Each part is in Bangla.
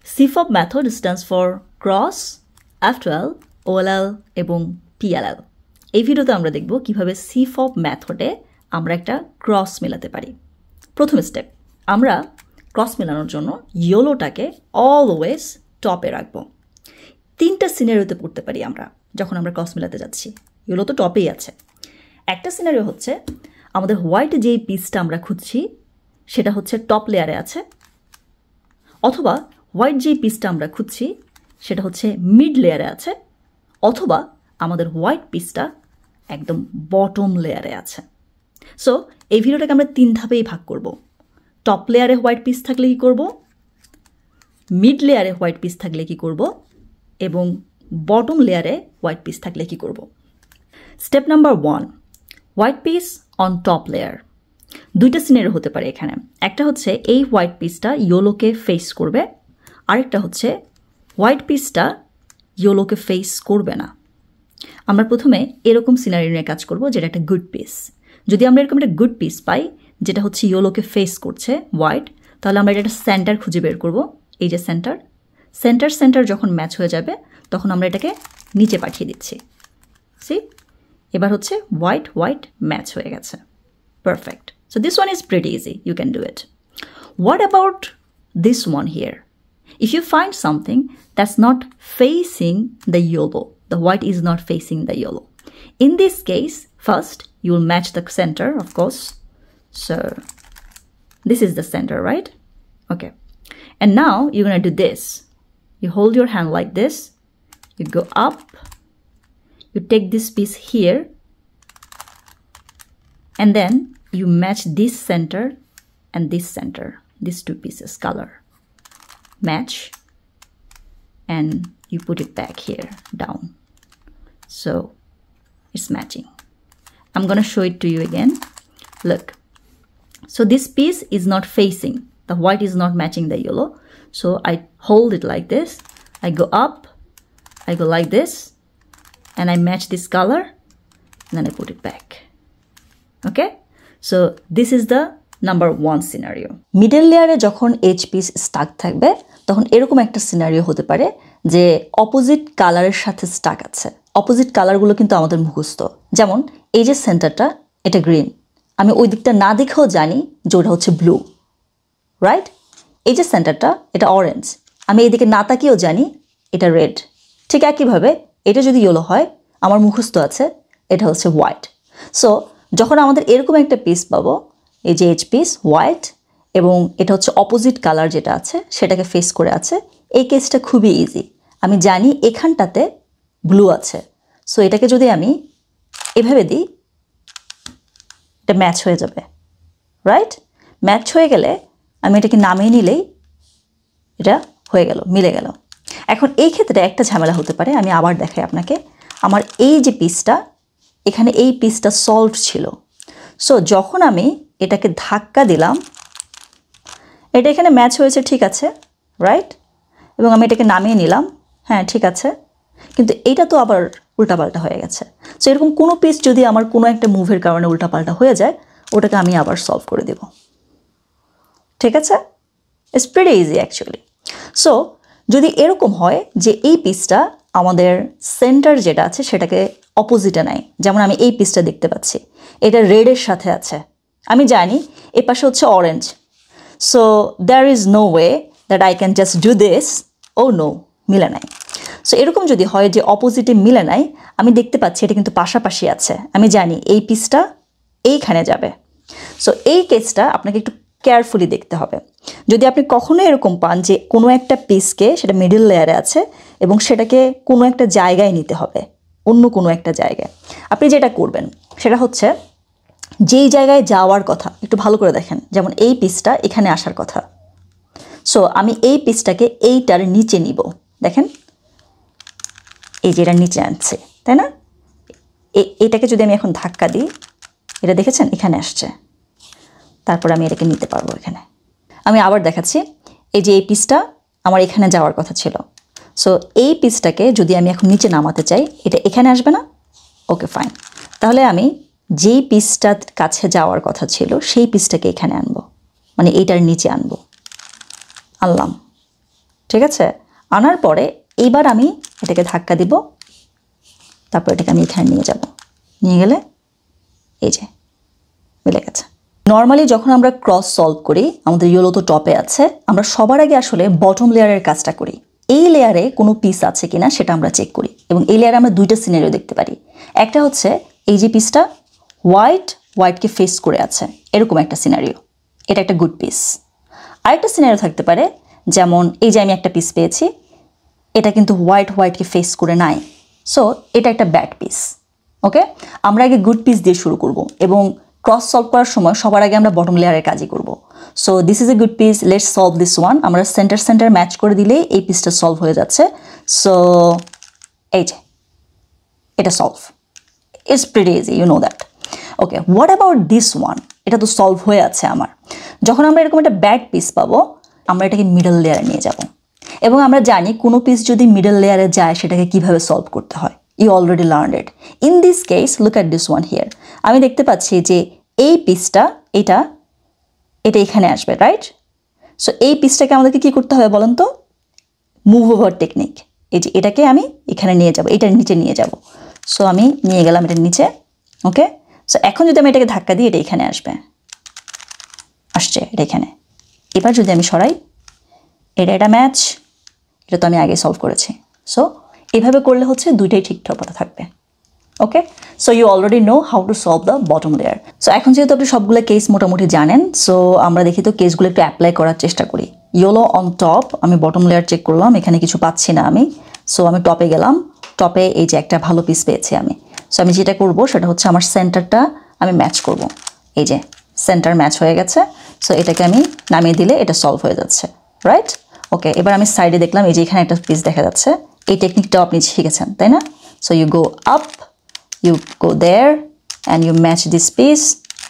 CFOP method stands for cross, F12, OLL এবং PLL. এই ভিডিওতে আমরা দেখব কিভাবে CFOP মেথডে আমরা একটা ক্রস মেলাতে পারি। প্রথম স্টেপ, আমরা ক্রস মেলানোর জন্য ইয়েলোটাকে অলওয়েজ টপে রাখব। তিনটা সিনারিওতে পড়তে পারি আমরা যখন আমরা ক্রস মেলাতে যাচ্ছি। ইয়েলো তো টপেই আছে। একটা সিনারিও হচ্ছে আমাদের হোয়াইট যেই পিসটা আমরা খুঁজছি সেটা হচ্ছে টপ লেয়ারে আছে, অথবা হোয়াইট যেই পিসটা আমরা খুঁজছি সেটা হচ্ছে মিড লেয়ারে আছে, অথবা আমাদের হোয়াইট পিসটা একদম বটম লেয়ারে আছে। সো এই ভিডিওটাকে আমরা তিন ধাপেই ভাগ করব। টপ লেয়ারে হোয়াইট পিস থাকলে কী করব, মিড লেয়ারে হোয়াইট পিস থাকলে কী করব, এবং বটম লেয়ারে হোয়াইট পিস থাকলে কী করব। Step number 1, white piece on top layer. দুইটা সিনারিও হতে পারে এখানে। একটা হচ্ছে এই হোয়াইট পিসটা ইয়েলোকে ফেস করবে, আরেকটা হচ্ছে হোয়াইট পিসটা ইয়েলোকে ফেস করবে না। আমরা প্রথমে এরকম সিনারিও নিয়ে কাজ করব, যেটা একটা গুড পিস। যদি আমরা এরকম একটা গুড পিস পাই যেটা হচ্ছে ইয়েলোকে ফেস করছে হোয়াইট, তাহলে আমরা এটা একটা সেন্টার খুঁজে বের করব। এই যে সেন্টার যখন ম্যাচ হয়ে যাবে তখন আমরা এটাকে নিচে পাঠিয়ে দিচ্ছি। সি, এবার হচ্ছে হোয়াইট ম্যাচ হয়ে গেছে। Perfect. So this one is pretty easy. You can do it. What about this one here? If you find something that's not facing the yellow, the white is not facing the yellow. In this case, first you will match the center, of course. So this is the center, right? Okay. And now you're going to do this. You hold your hand like this. You go up. You take this piece here. And then you match this center and this center, these two pieces, color. Match. And you put it back here, down. So it's matching. I'm going to show it to you again. Look. So this piece is not facing. The white is not matching the yellow. So I hold it like this. I go up. I go like this. And I match this color. And then I put it back. Okay? So this is the number 1 scenario. Middle লেয়ারে যখন এজ পিস স্টাক থাকবে তখন এরকম একটা সিনারিও হতে পারে যে অপোজিট কালারের সাথে স্টাক আছে। অপোজিট কালারগুলো কিন্তু আমাদের মুখস্থ। যেমন এই যে সেন্টারটা, এটা গ্রিন, আমি ওই দিকটা না দেখেও জানি যে ওটা হচ্ছে ব্লু, রাইট? এই যে সেন্টারটা, এটা অরেঞ্জ, আমি এদিকে না তাকিয়েও জানি এটা রেড। ঠিক একইভাবে এটা যদি ইয়েলো হয় আমার মুখস্থ আছে এটা হচ্ছে হোয়াইট। সো যখন আমাদের এরকম একটা পিস পাবো, এই যে এজ পিস হোয়াইট এবং এটা হচ্ছে অপোজিট কালার যেটা আছে সেটাকে ফেস করে আছে, এই কেসটা খুবই ইজি। আমি জানি এখানটাতে ব্লু আছে, সো এটাকে যদি আমি এভাবে দিই এটা ম্যাচ হয়ে যাবে, রাইট? ম্যাচ হয়ে গেলে আমি এটাকে নামিয়ে নিলেই এটা হয়ে গেল, মিলে গেল। এখন এই ক্ষেত্রে একটা ঝামেলা হতে পারে, আমি আবার দেখাই আপনাকে। আমার এই যে পিসটা, এখানে এই পিসটা সলভড ছিল। সো যখন আমি এটাকে ধাক্কা দিলাম, এটা এখানে ম্যাচ হয়েছে, ঠিক আছে, রাইট? এবং আমি এটাকে নামিয়ে নিলাম, হ্যাঁ ঠিক আছে, কিন্তু এইটা তো আবার উল্টাপাল্টা হয়ে গেছে। সো এরকম কোনো পিস যদি আমার কোনো একটা মুভের কারণে উল্টাপাল্টা হয়ে যায়, ওটাকে আমি আবার সলভ করে দেব, ঠিক আছে? It's pretty easy actually. So যদি এরকম হয় যে এই পিসটা আমাদের সেন্টার যেটা আছে সেটাকে অপোজিটে নেয়, যেমন আমি এই পিসটা দেখতে পাচ্ছি এটা রেডের সাথে আছে, আমি জানি এ পাশে হচ্ছে orange. So there is no way that I can just do this, oh no, মিলে নাই। সো এরকম যদি হয় যে অপোজিটে মিলে নাই, আমি দেখতে পাচ্ছি এটা কিন্তু পাশাপাশি আছে, আমি জানি এই পিসটা এইখানে যাবে। সো এই কেসটা আপনাকে একটু কেয়ারফুলি দেখতে হবে। যদি আপনি কখনো এরকম পান যে কোনো একটা পিসকে, সেটা মিডল লেয়ারে আছে এবং সেটাকে কোনো একটা জায়গায় নিতে হবে, অন্য কোনো একটা জায়গায়, আপনি যেটা করবেন সেটা হচ্ছে যেই জায়গায় যাওয়ার কথা একটু ভালো করে দেখেন। যেমন এই পিসটা এখানে আসার কথা, সো আমি এই পিসটাকে এইটার নিচে নিব। দেখেন এই যে এটার নিচে আনছে, তাই না? এটাকে যদি আমি এখন ধাক্কা দিই, এটা দেখেছেন এখানে আসছে, তারপর আমি এটাকে নিতে পারবো এখানে। আমি আবার দেখাচ্ছি, এই যে এই পিসটা আমার এখানে যাওয়ার কথা ছিল, সো এই পিসটাকে যদি আমি এখন নিচে নামাতে চাই, এটা এখানে আসবে না? ওকে ফাইন, তাহলে আমি যেই পিসটার কাছে যাওয়ার কথা ছিল সেই পিসটাকে এখানে আনবো, মানে এইটার নিচে আনবো, আনলাম, ঠিক আছে, আনার পরে এইবার আমি এটাকে ধাক্কা দিব, তারপর এটাকে আমি এখানে নিয়ে যাব, নিয়ে গেলে এই যে মিলে গেছে। নর্মালি যখন আমরা ক্রস সলভ করি, আমাদের ইয়েলো তো টপে আছে, আমরা সবার আগে আসলে বটম লেয়ারের কাজটা করি। এই লেয়ারে কোনো পিস আছে কিনা সেটা আমরা চেক করি, এবং এই লেয়ারে আমরা দুইটা সিনারিও দেখতে পারি। একটা হচ্ছে এই যে পিসটা হোয়াইটকে ফেস করে আছে, এরকম একটা সিনারিও, এটা একটা গুড পিস। আরেকটা সিনারিও থাকতে পারে, যেমন এই যে আমি একটা পিস পেয়েছি, এটা কিন্তু হোয়াইটকে ফেস করে নাই, সো এটা একটা ব্যাড পিস। ওকে, আমরা আগে গুড পিস দিয়ে শুরু করব, এবং ক্রস সলভ করার সময় সবার আগে আমরা বটম লেয়ারের কাজই করব। So this is a good piece, let's solve this one. আমরা সেন্টার ম্যাচ করে দিলেই এই পিসটা সলভ হয়ে যাচ্ছে। সো এই যে এটা solve, it's pretty easy, you know that. Okay, what about this one? এটা তো সলভ হয়ে আছে আমার। যখন আমরা এরকম একটা ব্যাড পিস পাবো, আমরা এটাকে মিডল লেয়ারে নিয়ে যাব, এবং আমরা জানি কোনো পিস যদি মিডল লেয়ারে যায় সেটাকে কিভাবে সলভ করতে হয়। You already learned it. In this case, look at this one here. আমি দেখতে পাচ্ছি যে এই পিসটা এটা এখানে আসবে, রাইট? সো এই পিসটাকে আমাদেরকে কি করতে হবে বলেন তো? Move over technique. এই যে এটাকে আমি এখানে নিয়ে যাব, এটার নিচে নিয়ে যাব। সো আমি নিয়ে গেলাম এটার নিচে। ওকে, সো এখন যদি আমি এটাকে ধাক্কা দিই, এটা এখানে আসছে, এটা এখানে। এবার যদি আমি সরাই, এটা ম্যাচ, এটা তো আমি আগে সলভ করেছি। সো এভাবে করলে হচ্ছে দুইটাই ঠিকঠাক থাকবে। Okay, so you already know how to solve the bottom layer. So এখন যেহেতু আপনি সবগুলো কেস মোটামুটি জানেন, সো আমরা দেখি তো কেসগুলো একটু অ্যাপ্লাই করার চেষ্টা করি। ইয়েলো অন টপ, আমি বটম লেয়ার চেক করলাম, এখানে কিছু পাচ্ছি না আমি। সো আমি টপে গেলাম, টপে এই যে একটা ভালো পিস পেয়েছি আমি। সো আমি যেটা করব সেটা হচ্ছে আমার সেন্টারটা আমি ম্যাচ করব। এই যে সেন্টার ম্যাচ হয়ে গেছে। সো এটাকে আমি নামিয়ে দিলে এটা সলভ হয়ে যাচ্ছে, রাইট? ওকে, এবার আমি সাইডে দেখলাম এই যে এখানে একটা পিস দেখা যাচ্ছে। এই টেকনিকটাও আপনি শিখেছেন, তাই না? So you go up, you go there and you match this piece,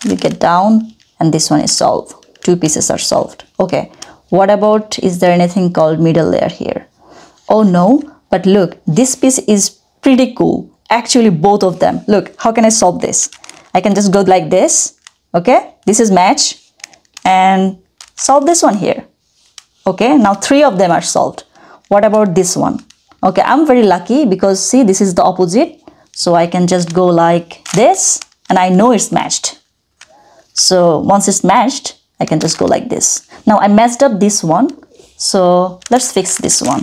you get down, and this one is solved. Two pieces are solved. Okay, what about, is there anything called middle layer here? Oh no, but look, this piece is pretty cool. Actually, both of them. Look, how can I solve this? I can just go like this. Okay, this is match and solve this one here. Okay, now three of them are solved. What about this one? Okay, I'm very lucky because see, this is the opposite. So I can just go like this and I know it's matched. So once it's matched, I can just go like this. Now I messed up this one. So let's fix this one.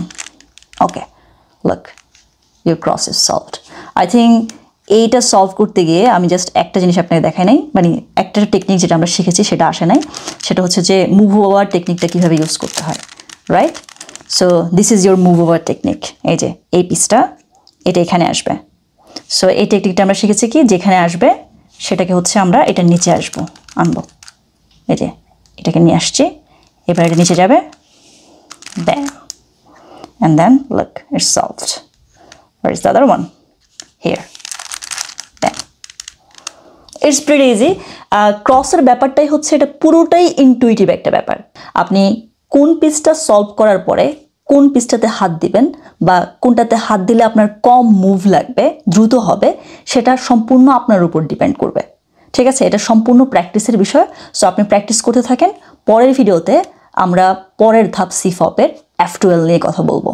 Okay, look, your cross is solved. I think এইটা সলভ করতে গিয়ে আমি জাস্ট একটা জিনিস আপনাকে দেখাই নাই, মানে একটা টেকনিক যেটা আমরা শিখেছি সেটা আসে নাই, সেটা হচ্ছে যে মুভ ওভার টেকনিকটা কীভাবে ইউজ করতে হয়, right? So this is your move over technique. এই যে এই পিসটা এটা এখানে আসবে। সো এই টেকনিকটা আমরা শিখেছি কি, যেখানে আসবে সেটাকে হচ্ছে আমরা এটার নিচে আনবো। এই যে এটাকে নিয়ে আসছি, এবার এটা নিচে যাবে, bam, and then look, it's solved. Where is the other one? Here, bam. It's pretty easy. ক্রসের ব্যাপারটাই হচ্ছে, এটা পুরোটাই ইনটুইটিভ একটা ব্যাপার। আপনি কোন পিসটা সলভ করার পরে কোন পিসটাতে হাত দিবেন বা কোনটাতে হাত দিলে আপনার কম মুভ লাগবে, দ্রুত হবে, সেটা সম্পূর্ণ আপনার উপর ডিপেন্ড করবে। ঠিক আছে, এটা সম্পূর্ণ প্র্যাকটিসের বিষয়। সো আপনি প্র্যাকটিস করতে থাকেন। পরের ভিডিওতে আমরা পরের ধাপ সিফপের F12 নিয়ে কথা বলবো।